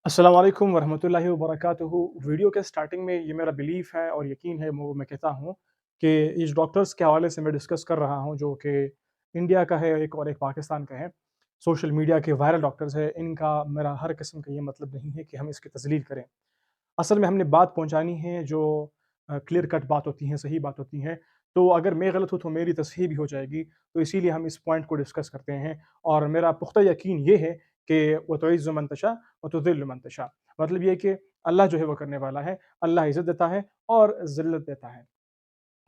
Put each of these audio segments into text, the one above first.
अस्सलाम वालेकुम वरहमतुल्लाहि वबरकातुहू। वीडियो के स्टार्टिंग में ये मेरा बिलीफ है और यकीन है वो मैं कहता हूँ कि इस डॉक्टर्स के हवाले से मैं डिस्कस कर रहा हूँ जो कि इंडिया का है एक और एक पाकिस्तान का है। सोशल मीडिया के वायरल डॉक्टर्स हैं, इनका मेरा हर किस्म का ये मतलब नहीं है कि हम इसकी तज़लील करें। असल में हमने बात पहुँचानी है जो क्लियर कट बात होती है, सही बात होती है। तो अगर मैं गलत हूँ तो मेरी तसहीह भी हो जाएगी, तो इसीलिए हम इस पॉइंट को डिस्कस करते हैं और मेरा पुख्ता यकीन ये है कि वतुइज़्ज़ु मन तशा व तुज़िल्लु मन तशा। मतलब ये है कि अल्लाह जो है वो करने वाला है, अल्लाह इज़्ज़त देता है और ज़िल्लत देता है।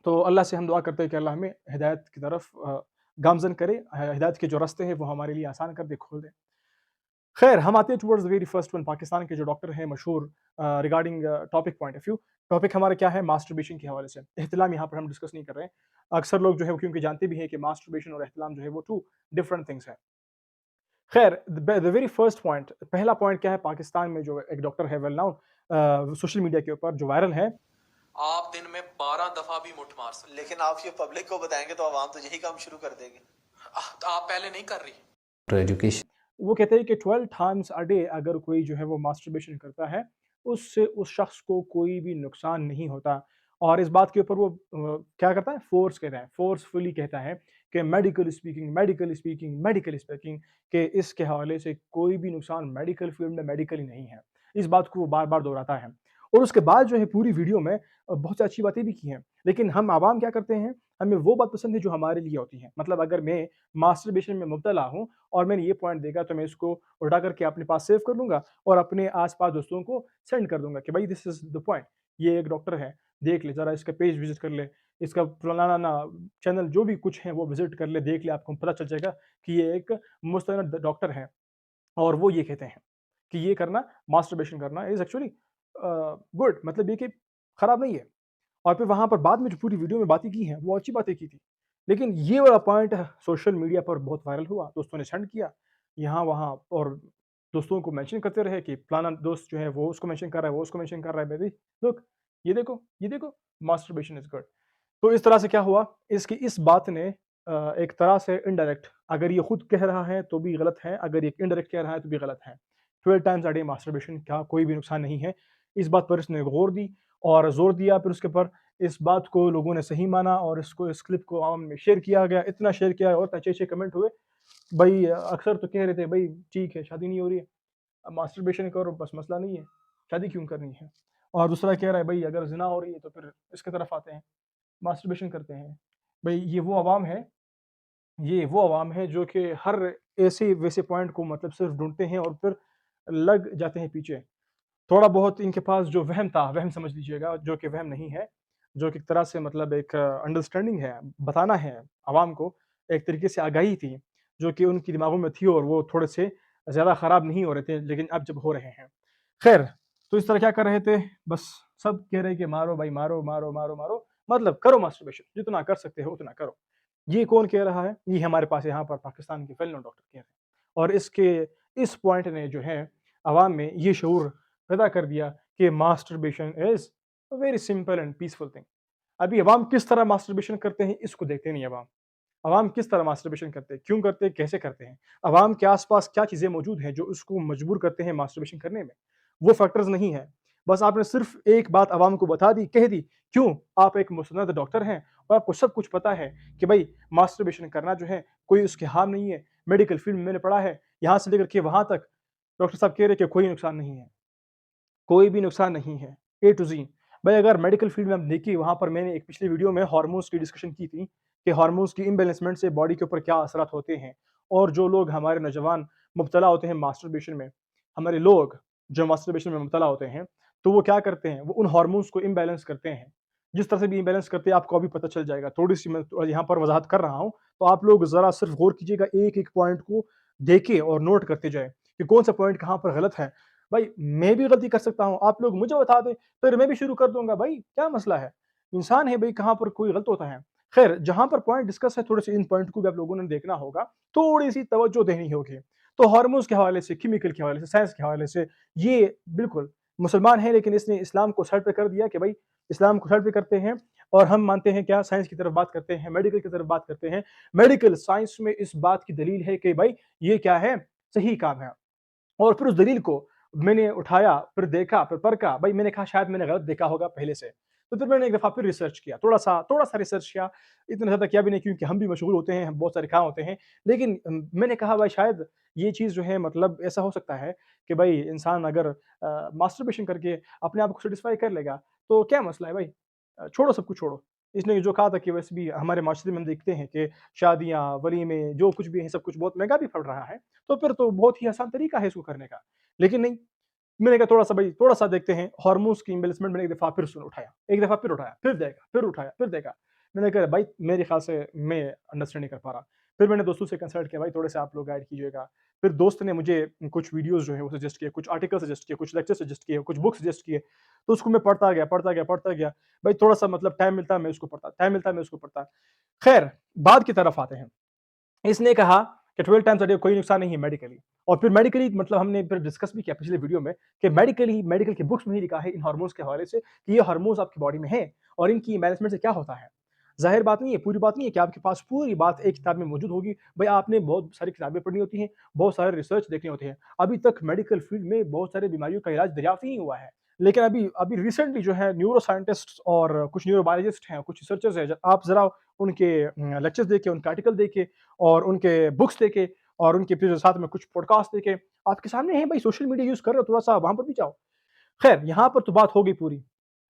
तो अल्लाह से हम दुआ करते हैं कि अल्लाह हमें हिदायत की तरफ गामज़न करे, हिदायत के जो रास्ते हैं वो हमारे लिए आसान कर दे, खोल दे। खैर, हम आते हैं towards the very first one. Pakistan के जो डॉक्टर हैं मशहूर regarding topic point of view. Topic हमारा क्या है? मास्टरबेशन के हवाले से। एहतिलाम यहाँ पर हम डिस्कस नहीं कर रहे हैं। अक्सर लोग जो है वो क्योंकि जानते भी हैं कि मास्टरबेशन और एहतिलाम जो है वो 2 डिफरेंट थिंग्स हैं। खैर, द वेरी फर्स्ट पॉइंट, पहला पॉइंट क्या है? पाकिस्तान में जो एक डॉक्टर है वेल नाउन सोशल मीडिया के ऊपर जो वायरल है। आप दिन में 12 दफा भी मुठ मार सकते, लेकिन आप ये पब्लिक को बताएंगे तो आवाम तो यही काम शुरू कर देगी। आप पहले नहीं कर रही। to education. वो कहते हैं कि 12 टाइम्स अ डे अगर कोई जो है वो मास्टरबेशन करता है, उससे उस शख्स को कोई भी नुकसान नहीं होता। और इस बात के ऊपर वो क्या करता है? फ़ोर्स कहता है, फ़ोर्सफुली कहता है कि मेडिकली स्पीकिंग कि इसके हवाले से कोई भी नुकसान मेडिकल फ़ील्ड में मेडिकली नहीं है। इस बात को वो बार-बार दोहराता है और उसके बाद जो है पूरी वीडियो में बहुत सी अच्छी बातें भी की हैं। लेकिन हम आवाम क्या करते हैं? हमें वो बात पसंद है जो हमारे लिए होती है। मतलब अगर मैं मास्टरबेशन में मुब्तला हूँ और मैंने ये पॉइंट देखा तो मैं इसको उठा करके अपने पास सेव कर लूँगा और अपने आस-पास दोस्तों को सेंड कर दूँगा कि भाई दिस इज़ द पॉइंट। ये एक डॉक्टर है, देख ले ज़रा इसका पेज विज़िट कर ले, इसका फलाना चैनल जो भी कुछ है वो विज़िट कर ले, देख ले आपको पता चल जाएगा कि ये एक मुस्तनद डॉक्टर है और वो ये कहते हैं कि ये करना मास्टरबेशन करना इज़ एक्चुअली गुड, मतलब ये कि खराब नहीं है। और फिर वहाँ पर बाद में जो पूरी वीडियो में बातें की हैं, वो अच्छी बातें की थी। लेकिन ये वाला पॉइंट सोशल मीडिया पर बहुत वायरल हुआ, दोस्तों ने सेंड किया, यहाँ-वहाँ और दोस्तों को मेंशन करते रहे कि फलाना दोस्त जो है वो उसको मेंशन कर रहा है, वो उसको मेंशन कर रहा है, बेबी लुक ये देखो मास्टरबेशन इज़ गुड। तो इस तरह से क्या हुआ, इसकी इस बात ने एक तरह से इनडायरेक्ट, अगर ये खुद कह रहा है तो भी गलत है, अगर ये इनडायरेक्ट कह रहा है तो भी गलत है। 12 टाइम्स अ डे मास्टरबेशन का कोई भी नुकसान नहीं है। इस बात पर इसने गौर दी और ज़ोर दिया, फिर उसके ऊपर इस बात को लोगों ने सही माना और इस क्लिप को आवाम में शेयर किया गया, इतना शेयर किया और अच्छे-अच्छे कमेंट हुए। भई अक्सर तो कह रहे थे भई ठीक है, शादी नहीं हो रही है, अब मास्टरबेशन करो बस मसला नहीं है, शादी क्यों करनी है? और दूसरा कह रहा है भई अगर ज़िना हो रही है तो फिर इसकी तरफ आते हैं, मास्टरबेशन करते हैं। भई ये वो अवाम है जो कि हर ऐसे-वैसे पॉइंट को मतलब सिर्फ़ ढूँढते हैं और फिर लग जाते हैं पीछे। थोड़ा बहुत इनके पास जो वहम था, वहम समझ लीजिएगा, जो कि वहम नहीं है, जो कि एक तरह से मतलब एक अंडरस्टैंडिंग है, बताना है अवाम को, एक तरीके से आगाही थी, जो कि उनके दिमागों में थी और वो थोड़े से ज़्यादा ख़राब नहीं हो रहे थे, लेकिन अब जब हो रहे हैं। खैर, तो इस तरह क्या कर रहे थे, बस सब कह रहे हैं कि मारो भाई मारो, मारो, मारो, मारो, मतलब करो मास्टरबेशन, जितना कर सकते हो उतना करो। ये कौन कह रहा है? ये हमारे पास यहाँ पर पाकिस्तान के वेल नोन डॉक्टर कह रहे हैं और इस पॉइंट ने जो है अवाम में ये शऊर पैदा कर दिया कि masturbation is a very simple and peaceful thing. अभी अवाम किस तरह मास्टरबेशन करते हैं इसको देखते नहीं अवाम। अवाम किस तरह मास्टरबेशन करते हैं, क्यों करते हैं, कैसे करते हैं? अवाम के आस-पास क्या चीज़ें मौजूद हैं जो उसको मजबूर करते हैं मास्टरबेशन करने में? वो फैक्टर्स नहीं है। बस आपने सिर्फ़ एक बात अवाम को बता दी, कह दी। क्यों? आप एक मुसन्नद डॉक्टर हैं और आपको सब कुछ पता है कि भई मास्टरबेशन करना जो है कोई उसके हार्म नहीं है। मेडिकल फील्ड में मैंने पढ़ा है, यहाँ से लेकर के वहाँ तक डॉक्टर साहब कह रहे हैं कि कोई नुकसान नहीं है। कोई भी नुकसान नहीं है, ए टू ज़ी। भाई अगर मेडिकल फील्ड में आप देखिए, वहाँ पर मैंने एक पिछली वीडियो में हार्मोन्स की डिस्कशन की थी कि हार्मोन्स की इम्बैलेंसमेंट से बॉडी के ऊपर क्या असरात होते हैं और जो लोग हमारे नौजवान मुब्तला होते हैं मास्टरबेशन में, हमारे लोग जो मास्टरबेशन में मुब्तला होते हैं, तो वो क्या करते हैं, वो उन हार्मोन्स को इम्बैलेंस करते हैं। जिस तरह से भी इम्बैलेंस करते हैं आपको अभी पता चल जाएगा। थोड़ी-सी मैं तो यहाँ पर वज़ाहत कर रहा हूँ, तो आप लोग ज़रा सिर्फ़ गौर कीजिएगा, एक-एक पॉइंट को देखें और नोट करते जाएँ कि कौन-सा पॉइंट कहाँ पर गलत है। भाई मैं भी गलती कर सकता हूँ, आप लोग मुझे बता दें, फिर मैं भी शुरू कर दूँगा भाई, क्या मसला है? इंसान है भई, कहाँ पर कोई गलत होता है। ख़ैर, जहाँ पर पॉइंट डिस्कस है, थोड़े-से इन पॉइंट को भी आप लोगों ने देखना होगा, थोड़ी-सी तवज्जो देनी होगी। तो हार्मोन्स के हवाले से, केमिकल के हवाले से, साइंस के हवाले से, ये बिल्कुल मुसलमान है लेकिन इसने इस्लाम को साइड पे कर दिया कि भई इस्लाम को साइड पे करते हैं और हम मानते हैं क्या, साइंस की तरफ बात करते हैं, मेडिकल की तरफ बात करते हैं। मेडिकल साइंस में इस बात की दलील है कि भाई ये क्या है, सही काम है। और फिर उस दलील को मैंने उठाया, फिर देखा, फिर परखा, भाई मैंने कहा शायद मैंने गलत देखा होगा पहले से। तो फिर मैंने एक दफ़ा फिर रिसर्च किया, थोड़ा-सा रिसर्च किया, इतना ज़्यादा किया भी नहीं क्योंकि हम भी मशगूल होते हैं, हम बहुत सारे काम होते हैं। लेकिन मैंने कहा भाई शायद ये चीज़ जो है मतलब ऐसा हो सकता है कि भाई इंसान अगर मास्टरबेशन करके अपने आप को सैटिस्फाई कर लेगा, तो क्या मसला है भाई? छोड़ो सब कुछ छोड़ो। इसने जो कहा था कि वैसे भी हमारे माशरे में हम देखते हैं कि शादियाँ, वलीमे जो कुछ भी है सब कुछ बहुत महँगा भी पड़ रहा है, तो फिर तो बहुत ही आसान तरीका है इसको करने का। लेकिन नहीं, मैंने कहा थोड़ा-सा भाई थोड़ा-सा देखते हैं, हार्मोन्स की इम्बैलेंसमेंट मैंने एक दफ़ा फिर सुन उठाया, एक दफ़ा फिर उठाया, फिर देखा, फिर उठाया, फिर देखा। मैंने कहा भाई मेरे ख़्याल से मैं अंडरस्टैंड नहीं कर पा रहा। फिर मैंने दोस्तों से कंसल्ट किया, भाई थोड़े से आप लोग गाइड कीजिएगा। फिर दोस्त ने मुझे कुछ वीडियोज़ जो है वो सजेस्ट किए, कुछ आर्टिकल सजेस्ट किए, कुछ लेक्चर सजेस्ट किए, कुछ बुक सजेस्ट किए। तो उसको मैं पढ़ता गया, पढ़ता गया, पढ़ता गया। भाई थोड़ा-सा मतलब टाइम मिलता है मैं उसको पढ़ता, टाइम मिलता है मैं उसको पढ़ता। खैर, बाद की तरफ आते हैं। इसने कहा कि 12 टाइम्स अ डे कोई नुकसान नहीं है मेडिकली और फिर मेडिकली मतलब हमने फिर डिस्कस भी किया पिछले वीडियो में कि मेडिकल की बुक्स में ही लिखा है इन हार्मोन्स के हवाले से कि ये हार्मोन्स आपकी बॉडी में हैं और इनकी मैनेजमेंट से क्या होता है। ज़ाहिर बात नहीं है, पूरी बात नहीं है कि आपके पास पूरी बात एक किताब में मौजूद होगी। भई आपने बहुत सारी किताबें पढ़नी होती हैं, बहुत सारे रिसर्च देखने होते हैं। अभी तक मेडिकल फील्ड में बहुत सारी बीमारियों का इलाज दरियाफ़्त ही नहीं हुआ है। लेकिन अभी अभी रिसेंटली जो है न्यूरो साइंटिस्ट्स और कुछ न्यूरोबायोलॉजिस्ट हैं, कुछ रिसर्चर्स हैं, ज आप ज़रा उनके लेक्चर्स देखिए, उनके आर्टिकल देखिए और उनके बुक्स देखे और उनके फिर साथ में कुछ पॉडकास्ट देखे। आपके सामने है भाई सोशल मीडिया यूज़ कर रहे हो थोड़ा-सा वहाँ पर भी जाओ। खैर यहाँ पर तो बात हो गई पूरी।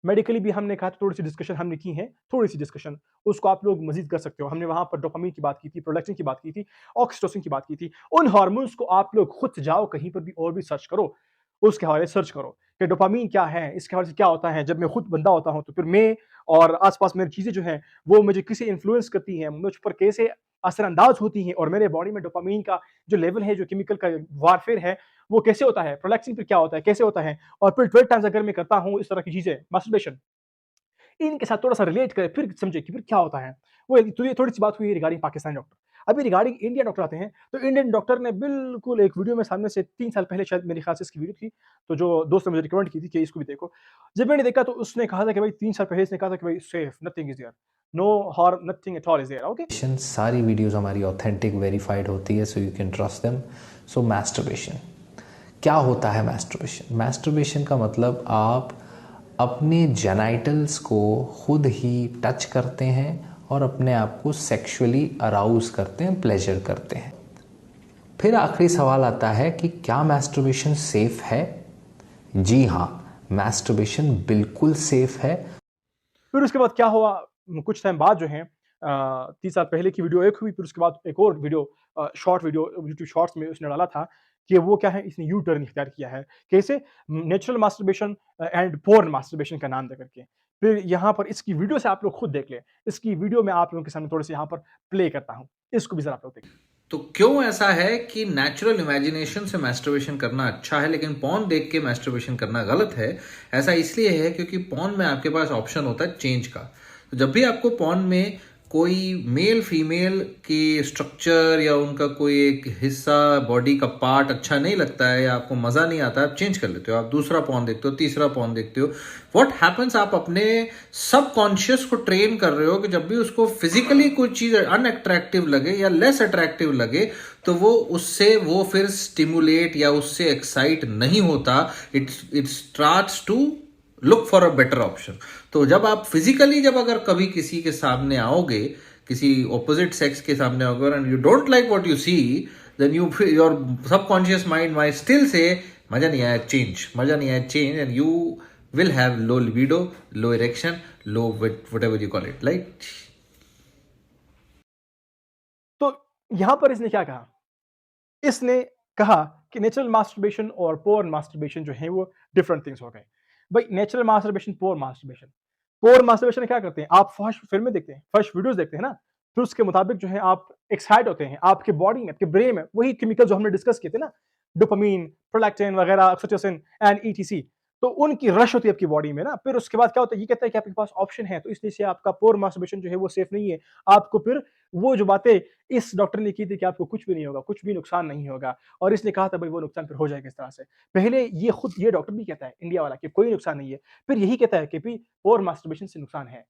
मेडिकली भी हमने कहा थोड़ी-सी डिस्कशन हमने की है, थोड़ी-सी डिस्कशन उसको आप लोग मज़ीद कर सकते हो। हमने वहाँ पर डोपामाइन की बात की थी, प्रोलैक्टिन की बात की थी, ऑक्सीटोसिन की बात की थी। उन हार्मोन्स को आप लोग खुद से जाओ कहीं पर भी और भी सर्च करो, उसके हवाले से सर्च करो कि डोपामाइन क्या है, इसके हवाले से क्या होता है। जब मैं खुद बंदा होता हूँ तो फिर मैं और आस-पास मेरी चीज़ें जो हैं वो मुझे कैसे इन्फ्लुएंस करती हैं, मुझ पर कैसे असरअंदाज़ होती हैं और मेरे बॉडी में डोपामाइन का जो लेवल है, जो केमिकल का वारफेयर है, वो कैसे होता है, प्रोलैक्टिन फिर क्या होता है, कैसे होता है और फिर 12 टाइम्स अगर मैं करता हूँ इस तरह की चीज़ें, मास्टरबेशन इनके साथ थोड़ा-सा रिलेट करें, फिर समझे कि फिर क्या होता है। वो तो ये थोड़ी-सी बात हुई रिगार्डिंग पाकिस्तानी डॉक्टर। अभी रिगार्डिंग इंडियन डॉक्टर आते हैं, तो इंडियन डॉक्टर ने बिल्कुल एक वीडियो में सामने से 3 साल पहले शायद मेरे ख़्याल से इसकी वीडियो थी, तो जो दोस्त ने मुझे रिकमेंड की थी कि इसको भी देखो। जब मैंने देखा तो उसने कहा था कि भाई 3 साल पहले इसने कहा था कि भाई safe, nothing is there, no harm, nothing at all is there, okay? सारी वीडियोस हमारी ऑथेंटिक वेरीफाइड होती है, so you can trust them. So masturbation क्या होता है? मैस्टरबेशन का मतलब आप अपने जेनाइटल्स को खुद ही टच करते हैं और अपने आप को सेक्सुअली अराउज करते हैं, प्लेजर करते हैं। फिर आखिरी सवाल आता है कि क्या मैस्टरबेशन सेफ है? जी हाँ, मैस्टरबेशन बिल्कुल सेफ है। फिर उसके बाद क्या हुआ, कुछ टाइम बाद जो है 30 साल पहले की वीडियो एक हुई, फिर उसके बाद एक और video short video YouTube shorts में उसने डाला था कि वो क्या है, इसने यू टर्न इख्तियार किया है। कैसे? Natural masturbation and porn masturbation का नाम दे करके। फिर यहाँ पर इसकी वीडियो से आप लोग खुद देख लें। इसकी वीडियो मैं आप लोगों के सामने थोड़ी-सी यहाँ पर प्ले करता हूँ। इसको भी ज़रा आप लोग देखें। तो क्यों ऐसा है कि नेचुरल इमेजिनेशन से मैस्टरबेशन करना अच्छा है लेकिन पॉर्न देख के मैस्टरबेशन करना गलत है? ऐसा इसलिए है क्योंकि पॉर्न में आपके पास ऑप्शन होता है चेंज का। तो जब भी आपको पॉर्न में कोई मेल फीमेल के स्ट्रक्चर या उनका कोई एक हिस्सा बॉडी का पार्ट अच्छा नहीं लगता है या आपको मजा नहीं आता है, आप चेंज कर लेते हो, आप दूसरा पॉर्न देखते हो, तीसरा पॉर्न देखते हो। व्हाट हैपेंस, आप अपने सबकॉन्शियस को ट्रेन कर रहे हो कि जब भी उसको फिजिकली कोई चीज अनअट्रैक्टिव लगे या लेस अट्रैक्टिव लगे तो वो फिर स्टिमुलेट या उससे एक्साइट नहीं होता। It starts to look for a better option. तो जब आप फिजिकली जब अगर कभी किसी के सामने आओगे, किसी ऑपोजिट सेक्स के सामने आओगे and you don't like what you see, then your subconscious mind might still say मजा नहीं आया, change, and you will have low libido, low erection, low whatever you call it, right? तो यहाँ पर इसने क्या कहा? इसने कहा कि नेचुरल मास्टरबेशन और पोर्न मास्टरबेशन जो है वो डिफरेंट थिंग्स हो गए। भाई natural masturbation, porn masturbation. Porn masturbation में क्या करते हैं? आप फहश फ़िल्में देखते हैं, फहश वीडियोज़ देखते हैं ना? फिर उसके मुताबिक जो है आप एक्साइट होते हैं, आपके बॉडी में, आपके ब्रेन में वही केमिकल जो हमने डिस्कस किए थे ना, डोपामाइन, प्रोलैक्टिन वगैरह, ऑक्सीटोसिन एंड ईटीसी। तो उनकी रश होती है आपकी बॉडी में ना, फिर उसके बाद क्या होता है, ये कहता है कि आपके पास ऑप्शन है, तो इसलिए से आपका पोर्न मास्टरबेशन जो है वो सेफ नहीं है। आपको फिर वो जो बातें इस डॉक्टर ने की थी कि आपको कुछ भी नहीं होगा, कुछ भी नुकसान नहीं होगा और इसने कहा था भाई वो नुकसान फिर हो जाएगा इस तरह से। पहले ये खुद ये डॉक्टर भी कहता है इंडिया वाला कि कोई नुकसान नहीं है, फिर यही कहता है कि भी पोर्न मास्टरबेशन से नुकसान है।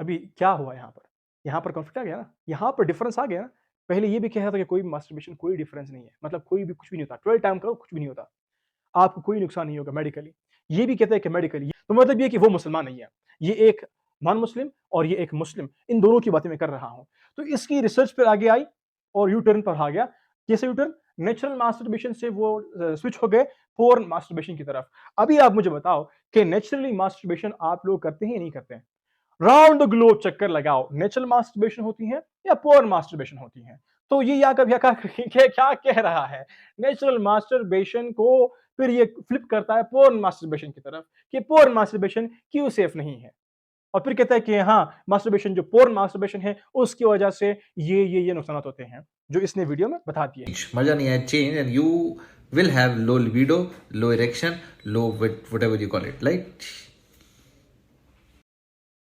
अभी क्या हुआ यहाँ पर? यहाँ पर कॉन्फ्लिक्ट आ गया ना, यहाँ पर डिफरेंस आ गया ना। पहले ये भी कहा था कि कोई मास्टरबेशन कोई डिफरेंस नहीं है, मतलब कोई भी कुछ भी नहीं होता, 12 टाइम करो कुछ भी नहीं होता। आपको कोई नुकसान नहीं होगा मेडिकली। ये भी कहता है कि मेडिकली, तो मतलब ये कि वो मुसलमान नहीं है। ये एक नॉन मुस्लिम और ये एक मुस्लिम, इन दोनों की बातें मैं कर रहा हूँ। तो इसकी रिसर्च फिर आगे आई और यू टर्न पर आ गया। कैसे यू टर्न? नेचुरल मास्टरबेशन से वो स्विच हो गए पोर्न मास्टरबेशन की तरफ। अभी आप मुझे बताओ कि नेचुरली मास्टरबेशन आप लोग करते हैं या नहीं करते हैं? राउंड द ग्लोब चक्कर लगाओ, नेचुरल मास्टरबेशन होती है या पोर्न मास्टरबेशन होती है? तो ये या कभी क्या कह रहा है? नेचुरल मास्टरबेशन को फिर ये फ्लिप करता है पोर्न मास्टरबेशन की तरफ कि पोर्न मास्टरबेशन क्यों सेफ नहीं है? और फिर कहता है कि हाँ, मास्टरबेशन जो पोर्न मास्टरबेशन है उसकी वजह से ये नुकसानात होते हैं, जो इसने वीडियो में बता दिए हैं। मजा नहीं आया change and you will have low libido, low erection, low whatever you call it, like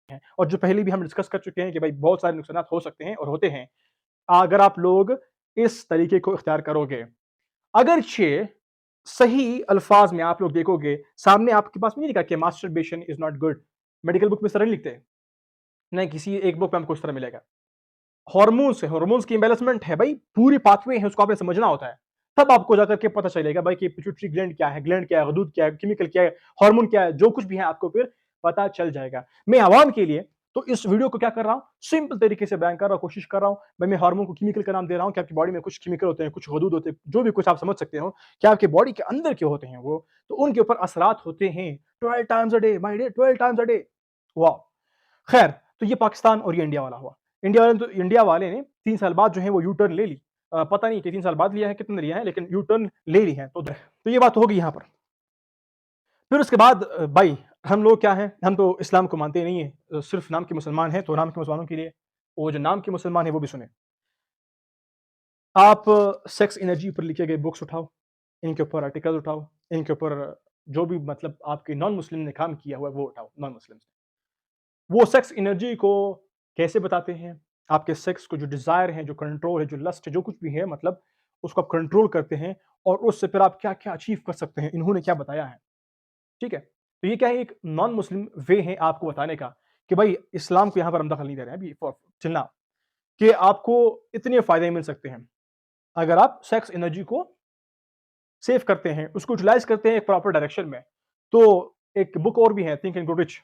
हैं। और जो पहले भी हम डिस्कस कर चुके हैं कि भाई बहुत सारे नुकसानात हो सकते हैं और होते हैं, अगर आप लोग इस तरीके को इख्तियार करोगे। अगरचे सही अल्फाज में आप लोग देखोगे, सामने आपके पास में नहीं लिखा कि masturbation is not good. Medical book में इस तरह नहीं लिखते हैं, नहीं किसी एक बुक में आपको इस तरह मिलेगा। हार्मोन्स है, हार्मोन्स की इम्बैलेंसमेंट है भाई, पूरी पाथवे है, उसको आपने समझना होता है। तब आपको जाकर के पता चलेगा भाई कि पिट्यूटरी ग्लैंड क्या है, ग्लैंड क्या है, गदूद क्या है, केमिकल क्या है, हार्मोन क्या है, जो कुछ भी है आपको फिर पता चल जाएगा। मैं आवाम के लिए तो इस वीडियो को क्या कर रहा हूँ, सिंपल तरीके से बयान कर रहा हूँ, कोशिश कर रहा हूँ। भाई मैं हार्मोन को केमिकल का नाम दे रहा हूँ कि आपकी बॉडी में कुछ केमिकल होते हैं, कुछ गदूद होते हैं, जो भी कुछ आप समझ सकते हो कि आपकी बॉडी के अंदर के होते हैं वो, तो उनके ऊपर असरात होते हैं 12 times a day, my day 12 times a day. वाह! खैर, तो ये पाकिस्तान और ये इंडिया वाला हुआ। इंडिया वाले ने 3 साल बाद जो है वो यू टर्न ले ली। पता नहीं कि 3 साल बाद लिया है, कितने लिया है, लेकिन यू टर्न ले ली है। तो ये बात हो गई यहाँ पर। फिर उसके बाद भाई हम लोग क्या हैं, हम तो इस्लाम को मानते ही नहीं है, सिर्फ़ नाम के मुसलमान हैं, तो नाम के मुसलमानों के लिए वो जो नाम के मुसलमान हैं वो भी सुनें। आप सेक्स एनर्जी पर लिखे गए बुक्स उठाओ, इनके ऊपर आर्टिकल उठाओ, इनके ऊपर जो भी मतलब आपके नॉन मुस्लिम ने काम किया हुआ है वो उठाओ, नॉन मुस्लिम्स ने। वो सेक्स एनर्जी को कैसे बताते हैं? आपके सेक्स को जो डिज़ायर है, जो कंट्रोल है, जो लस्ट है, जो कुछ भी है मतलब उसको आप कंट्रोल करते हैं और उससे फिर आप क्या-क्या अचीव कर सकते हैं, इन्होंने क्या बताया है, ठीक है? तो ये क्या है, एक नॉन मुस्लिम वे है आपको बताने का कि भाई इस्लाम को यहाँ पर हम दखल नहीं दे रहे हैं अभी फॉर टिल नाउ, कि आपको इतने फ़ायदे मिल सकते हैं, अगर आप सेक्स एनर्जी को सेव करते हैं, उसको यूटिलाइज़ करते हैं एक प्रॉपर डायरेक्शन में। तो एक बुक और भी है, थिंक एंड ग्रो रिच,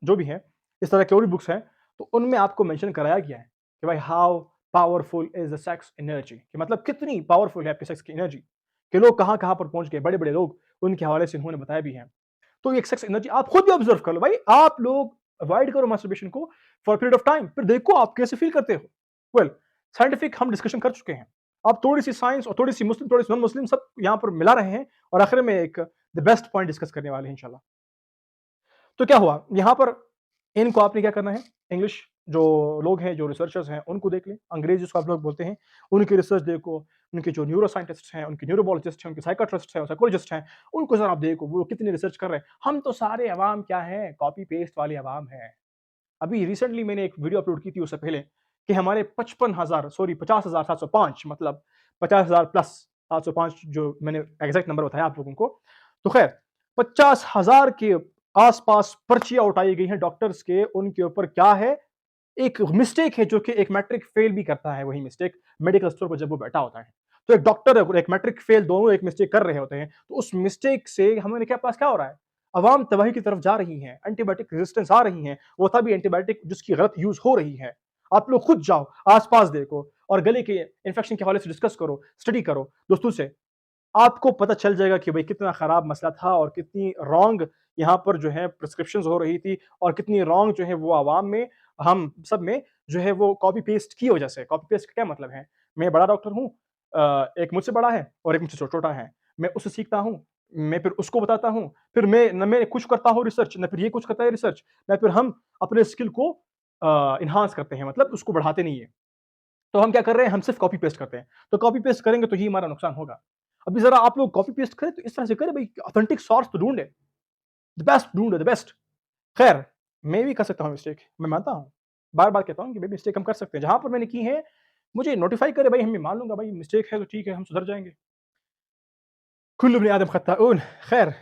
जो भी है, इस तरह की और भी बुक्स हैं, तो उनमें आपको मेंशन कराया गया है कि भाई how powerful is the sex energy, कि मतलब कितनी पावरफुल है आपकी सेक्स की एनर्जी, कि लोग कहाँ-कहाँ पर पहुँच गए, बड़े-बड़े लोग, उनके हवाले से उन्होंने बताया भी है। तो ये एक सेक्स एनर्जी आप खुद भी ऑब्ज़र्व कर लो भाई, आप लोग अवॉइड करो मास्टरबेशन को for a period of time, फिर देखो आप कैसे फ़ील करते हो। वेल, साइंटिफिक हम डिस्कशन कर चुके हैं। अब थोड़ी-सी साइंस और थोड़ी-सी मुस्लिम, थोड़ी-सी नॉन मुस्लिम सब यहाँ पर मिला रहे हैं और आखिर में एक द बेस्ट पॉइंट डिस्कस करने वाले हैं इंशाल्लाह। तो क्या हुआ, यहाँ पर इनको आपने क्या करना है, इंग्लिश जो लोग हैं, जो रिसर्चर्स हैं, उनको देख लें, अंग्रेज़ी जिसको आप लोग बोलते हैं, उनकी रिसर्च देखो, उनके जो न्यूरो साइंटिस्ट्स हैं, उनके न्यूरोबोलॉजिस्ट हैं, उनके साइकियाट्रिस्ट हैं, साइकोलॉजिस्ट हैं, उनको ज़रा आप देखो, वो कितनी रिसर्च कर रहे हैं। हम तो सारे अवाम क्या हैं, कॉपी पेस्ट वाले अवाम हैं। अभी रिसेंटली मैंने एक वीडियो अपलोड की थी उससे पहले कि हमारे 50,705 मतलब 50,000 प्लस 705 जो मैंने एग्ज़ैक्ट नंबर बताया आप लोगों को। तो ख़ैर 50,000 के आस-पास पर्चियाँ उठाई गई हैं डॉक्टर्स के, उनके ऊपर क्या है, एक मिस्टेक है जो कि एक मैट्रिक फ़ेल भी करता है वही मिस्टेक मेडिकल स्टोर पर जब वो बैठा होता है। तो एक डॉक्टर और एक मैट्रिक फ़ेल दोनों एक मिस्टेक कर रहे होते हैं। तो उस मिस्टेक से हमारे क्या पास क्या हो रहा है? अवाम तबाही की तरफ जा रही हैं, एंटीबायोटिक रेज़िस्टेंस आ रही हैं, वो तभी एंटीबायोटिक जिसकी गलत यूज़ हो रही है। आप लोग खुद जाओ, आस-पास देखो और गले के इन्फेक्शन के हवाले से डिस्कस करो, स्टडी करो दोस्तों से। आपको पता चल जाएगा कि भाई कितना खराब मसला था और कितनी रॉन्ग यहाँ पर जो है प्रिस्क्रिप्शंस हो रही थी और कितनी रॉन्ग जो है वो आवाम में, हम सब में जो है वो कॉपी पेस्ट की वजह से। कॉपी पेस्ट का क्या मतलब है? मैं बड़ा डॉक्टर हूँ, एक मुझसे बड़ा है और एक मुझसे छोटा है। मैं उससे सीखता हूँ, मैं फिर उसको बताता हूँ, फिर मैं कुछ करता हूँ रिसर्च, ना फिर ये कुछ करता है रिसर्च, ना फिर हम अपने स्किल को एनहांस करते हैं, मतलब उसको बढ़ाते नहीं है। तो हम क्या कर रहे हैं? हम सिर्फ़ कॉपी पेस्ट करते हैं। तो कॉपी पेस्ट करेंगे तो ही हमारा नुकसान होगा। अभी ज़रा आप लोग कॉपी पेस्ट करें तो इस तरह से करें भाई, ऑथेंटिक सोर्स तो ढूँढे, द बेस्ट ढूँढे, द बेस्ट। खैर, मैं भी कर सकता हूँ मिस्टेक, मैं मानता हूँ। बार-बार कहता हूँ कि भाई मिस्टेक हम कर सकते हैं। जहाँ पर मैंने की है, मुझे नोटिफ़ाई करे भाई, मैं मान लूँगा भाई मिस्टेक है तो ठीक है, हम सुधर जाएँगे। कुल्लु बनी आदम खत्ताऊन। खैर,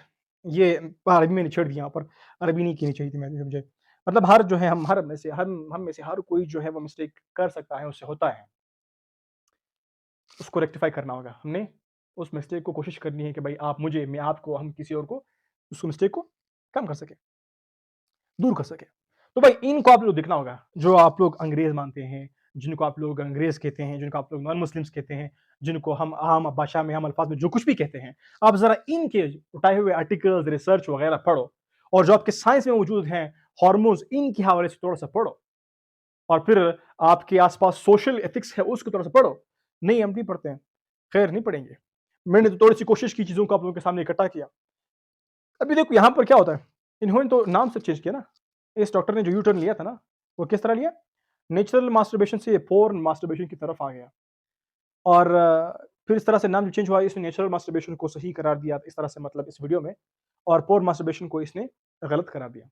ये अरबी मैंने छेड़ दी यहाँ पर, अरबी नहीं कहनी चाहिए थी मुझे। मतलब हर जो है हम में से हर कोई जो है वो मिस्टेक कर सकता है, उससे होता है। उसको रेक्टिफ़ाई करना होगा हमने। उस मिस्टेक को कोशिश करनी है कि भाई आप मुझे, मैं आपको, हम किसी और को उस मिस्टेक को कम कर सकें, दूर कर सकें। तो भाई इनको आप लोग देखना होगा, जो आप लोग अंग्रेज़ मानते हैं, जिनको आप लोग अंग्रेज़ कहते हैं, जिनको आप लोग नॉन मुस्लिम्स कहते हैं, जिनको हम आम भाषा में, आम अल्फाज़ में जो कुछ भी कहते हैं, आप ज़रा इनके उठाए हुए आर्टिकल्स, रिसर्च वगैरह पढ़ो और जो आपके साइंस में मौजूद हैं, हार्मोन्स, इनके हवाले से थोड़ा-सा पढ़ो और फिर आपके आस-पास सोशल एथिक्स है, उसको थोड़ा-सा पढ़ो। नहीं, हम नहीं पढ़ते हैं, खैर नहीं पढ़ेंगे। मैंने तो थोड़ी-सी कोशिश की चीज़ों को आप लोगों के सामने इकट्ठा किया। अभी देखो यहाँ पर क्या होता है, इन्होंने तो नाम से चेंज किया ना, इस डॉक्टर ने जो यू टर्न लिया था ना, वो किस तरह लिया? नेचुरल मास्टरबेशन से पोर्न मास्टरबेशन की तरफ आ गया और फिर इस तरह से नाम जो चेंज हुआ, इसने नेचुरल मास्टरबेशन को सही करार दिया इस तरह से, मतलब इस वीडियो में, और पोर्न मास्टरबेशन को इसने गलत करार दिया।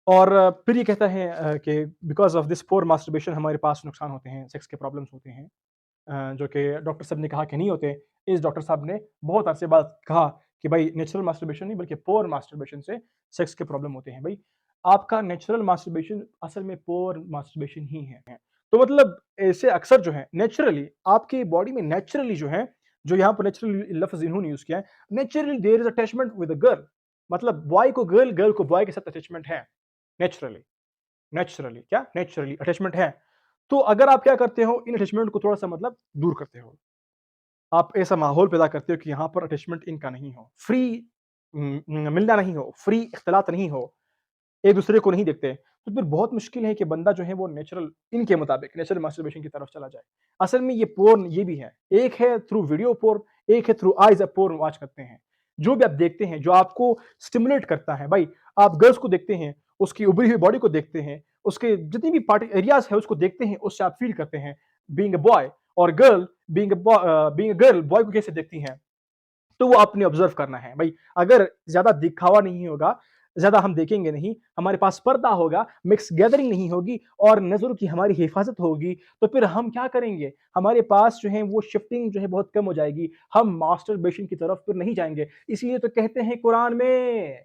और फिर ये कहता है कि because of this porn masturbation हमारे पास नुकसान होते हैं, सेक्स के प्रॉब्लम्स होते हैं, जो कि डॉक्टर साहब ने कहा कि नहीं होते। इस डॉक्टर साहब ने बहुत अरसे बाद कहा कि भाई नेचुरल मास्टरबेशन नहीं बल्कि पोर्न मास्टरबेशन से सेक्स के प्रॉब्लम होते हैं। भाई आपका नेचुरल मास्टरबेशन असल में पोर्न मास्टरबेशन ही है। तो मतलब ऐसे अक्सर जो है नेचुरली आपकी बॉडी में नेचुरली जो है, जो यहाँ पर नेचुरली लफ्ज़ इन्होंने यूज़ किया है, naturally there is attachment with a girl, मतलब बॉय को गर्ल, गर्ल को बॉय के साथ अटैचमेंट है नेचुरली। नेचुरली क्या? नेचुरली अटैचमेंट है। तो अगर आप क्या करते हो, इन अटैचमेंट को थोड़ा-सा मतलब दूर करते हो। आप ऐसा माहौल पैदा करते हो कि यहाँ पर अटैचमेंट इनका नहीं हो, फ्री मिलना नहीं हो, फ्री इख्तिलात नहीं हो, एक-दूसरे को नहीं देखते, तो फिर बहुत मुश्किल है कि बंदा जो है वो नेचुरल इनके मुताबिक नेचुरल मास्टरबेशन की तरफ चला जाए। असल में ये पोर्न ये भी है, एक है थ्रू वीडियो पोर्न, एक है थ्रू आइज़ आप पोर्न वॉच करते हैं। जो भी आप देखते हैं, जो आपको स्टिमुलेट करता है, भाई आप गर्ल्स को देखते हैं, उसकी उभरी हुई बॉडी को देखते हैं, उसके जितनी भी पार्ट एरियाज़ है उसको देखते हैं, उससे आप फ़ील करते हैं, बीइंग अ बॉय और girl being a girl boy को कैसे देखती हैं, तो वो आपने ऑब्जर्व करना है। भाई अगर ज़्यादा दिखावा नहीं होगा, ज़्यादा हम देखेंगे नहीं, हमारे पास पर्दा होगा, मिक्स गैदरिंग नहीं होगी और नज़रों की हमारी हिफाज़त होगी, तो फिर हम क्या करेंगे? हमारे पास जो है वो शिफ्टिंग जो है बहुत कम हो जाएगी। हम मास्टरबेशन की तरफ फिर नहीं जाएँगे। इसीलिए तो कहते हैं कुरान में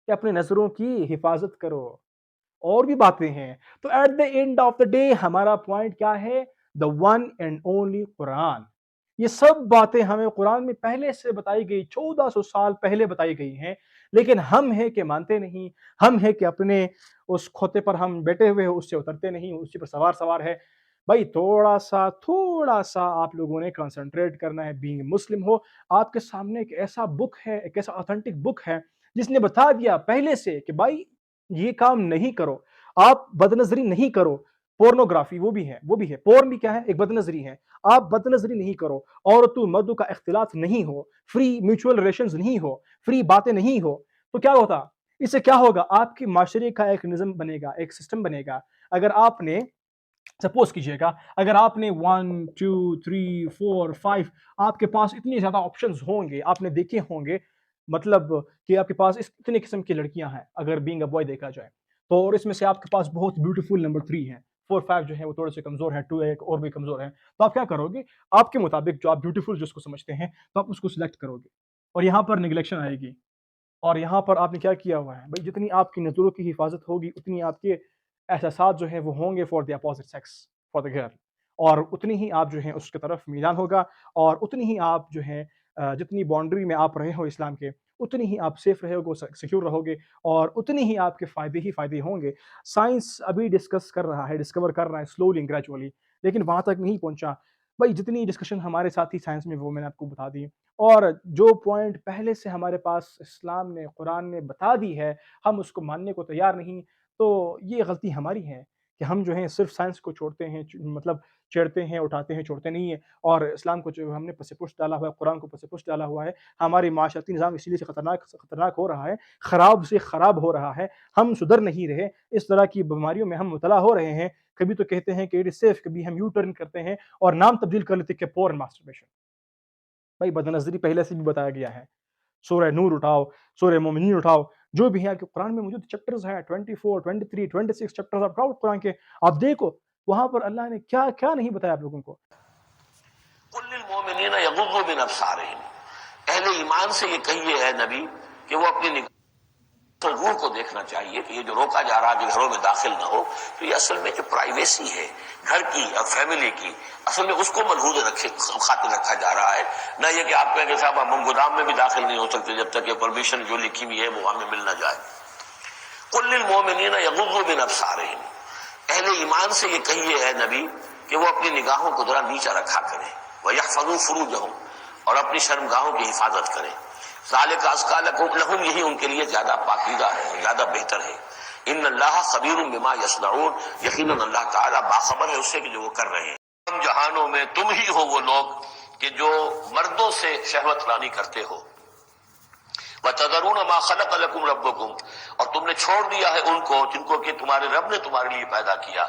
कि अपनी नज़रों की हिफाज़त करो। और भी बातें हैं। तो at the end of the day हमारा पॉइंट क्या है? The one and only Quran. ये सब बातें हमें कुरान में पहले से बताई गई, 1400 साल पहले बताई गई हैं, लेकिन हम हैं कि मानते नहीं, हम हैं कि अपने उस खोते पर हम बैठे हुए हैं, उससे उतरते नहीं, उसी पर सवार-सवार है। भाई थोड़ा-सा आप लोगों ने कंसंट्रेट करना है, बीइंग मुस्लिम हो, आपके सामने एक ऐसा बुक है, एक ऐसा ऑथेंटिक बुक है, जिसने बता दिया पहले से कि भाई ये काम नहीं करो, आप बदनज़री नहीं करो, पोर्नोग्राफ़ी वो भी है, पोर्न भी क्या है? एक बदनज़री है। आप बदनज़री नहीं करो, औरतों-मर्दों का इख्तिलात नहीं हो, फ्री म्यूचुअल रिलेशंस नहीं हो, फ्री बातें नहीं हो, तो क्या होता? इससे क्या होगा? आपके माशरे का एक निज़्म बनेगा, एक सिस्टम बनेगा। अगर आपने सपोज़ कीजिएगा, अगर आपने 1, 2, 3, 4, 5 आपके पास इतने ज़्यादा ऑप्शंस होंगे, आपने देखे होंगे, मतलब कि आपके पास इस इतने किस्म की लड़कियाँ हैं, अगर बीइंग अ बॉय देखा जाए। तो और इसमें से आपके पास बहुत ब्यूटीफुल नंबर 3 हैं, 4-5 जो हैं वो थोड़े-से कमज़ोर हैं, 2 एक और भी कमज़ोर हैं। तो आप क्या करोगे? आपके मुताबिक जो आप ब्यूटीफुल जिसको समझते हैं, तो आप उसको सिलेक्ट करोगे और यहाँ पर नेग्लेक्शन आएगी। और यहाँ पर आपने क्या किया हुआ है? भई जितनी आपकी नज़रों की हिफाज़त होगी, उतनी आपके एहसासात जो हैं वो होंगे for the opposite sex, for the girl, और उतनी ही आप जो हैं उसकी तरफ मीलान होगा और उतनी ही आप जो हैं जितनी बाउंड्री में आप रहे हो इस्लाम के, उतनी ही आप सेफ रहोगे, सिक्योर रहोगे और उतनी ही आपके फ़ायदे ही फ़ायदे होंगे। साइंस अभी डिस्कस कर रहा है, डिस्कवर कर रहा है स्लोली एंड ग्रेजुअली, लेकिन वहाँ तक नहीं पहुँचा। भई जितनी डिस्कशन हमारे साथी साइंस में वो मैंने आपको बता दी। और जो पॉइंट पहले से हमारे पास इस्लाम ने, कुरान ने बता दी है, हम उसको मानने को तैयार नहीं, तो ये गलती हमारी है कि हम जो है सिर्फ़ साइंस को छोड़ते हैं, मतलब छेड़ते हैं, उठाते हैं, छोड़ते नहीं हैं और इस्लाम को जो हमने पसे-पुश डाला हुआ है, कुरान को पसे-पुश डाला हुआ है, हमारी माशरती निज़ाम इसीलिए से खतरनाक हो रहा है, ख़राब से ख़राब हो रहा है, हम सुधर नहीं रहे, इस तरह की बीमारियों में हम मुब्तला हो रहे हैं। कभी तो कहते हैं कि इट इज़ सेफ, कभी हम यू टर्न करते हैं और नाम तब्दील कर लेते हैं कि पोर्न मास्टरबेशन। भाई बदनज़री पहले से भी बताया गया है। सूरह नूर उठाओ, सूरह मोमिनीन उठाओ, जो भी है आपके कुरान में मौजूद चैप्टर्स हैं 24, 23, 26 चैप्टर्स आप उठाओ कुरान के, आप देखो, वहाँ पर अल्लाह ने क्या-क्या नहीं बताया आप लोगों को। कुल्लिल मोमिनीना यगुद्दू मिन अब्सारिहिम, अहले ईमान से ये कहिए है नबी कि वो अपनी तो रूह को देखना चाहिए कि ये जो रोका जा रहा है कि घरों में दाखिल ना हो, तो ये असल में जो प्राइवेसी है घर की और फैमिली की, असल में उसको मलहूज रखे खातिर रखा जा रहा है। ना ये कि आप कहेंगे साहब हम गोदाम में भी दाखिल नहीं हो सकते जब तक ये परमिशन जो लिखी हुई है वो हमें मिल ना जाए। कुल्लिल मोमिनीना यगुद्दू मिन अब्सारिहिम, अहले ईमान से ये कहिए है नबी कि वो अपनी निगाहों को जरा नीचा रखा करें, व यहफज़ू फुरूजहुम, और अपनी शर्मगाहों की हिफाजत करें। ज़ालिका अज़का लहुम, यही उनके लिए ज्यादा पाकीज़ा है, ज्यादा बेहतर है। इन्नल्लाह खबीरुम बिमा यसनऊन, यकीनन अल्लाह ताला बाखबर है उससे कि जो वो कर रहे हैं। हम जहानों में तुम ही हो वो लोग कि जो मर्दों से शहवत रानी करते हो। वतदरून मा खलक़ लकुम रब्बुकुम, और तुमने छोड़ दिया है उनको जिनको कि तुम्हारे रब ने तुम्हारे लिए पैदा किया।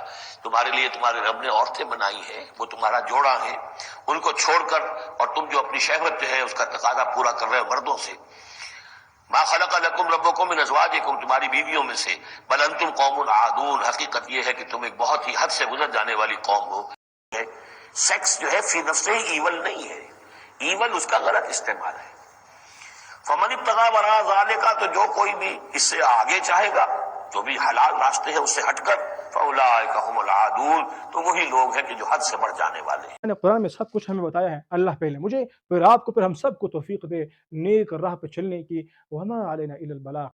तुम्हारे लिए तुम्हारे रब ने औरतें बनाई है, वो तुम्हारा जोड़ा है, उनको छोड़कर और तुम जो अपनी शहवत जो है उसका तकाजा पूरा कर रहे हो मर्दों से। मा खलक़ लकुम रब्बुकुम मिन अज़वाजिकुम, तुम्हारी बीवियों में से। बल अंतुम कौमुन आदून, हकीकत यह है कि तुम एक बहुत ही हद से गुजर जाने वाली कौम हो। सेक्स जो है फी नफ्से ही ईवल नहीं है, ईवल उसका गलत इस्तेमाल है। फमन इब्तगा वरा ज़ालिका, तो जो कोई भी इससे आगे चाहेगा, जो भी हलाल रास्ते हैं उससे हटकर, फउलाइका हुमुल आदून, तो वही लोग हैं कि जो हद से बढ़ जाने वाले हैं। मैंने कुरान में सब कुछ हमें बताया है। अल्लाह पहले मुझे, फिर आपको, फिर हम सबको तौफीक दे नेक राह पे चलने की। वमा अलैना इल्लल बलाग।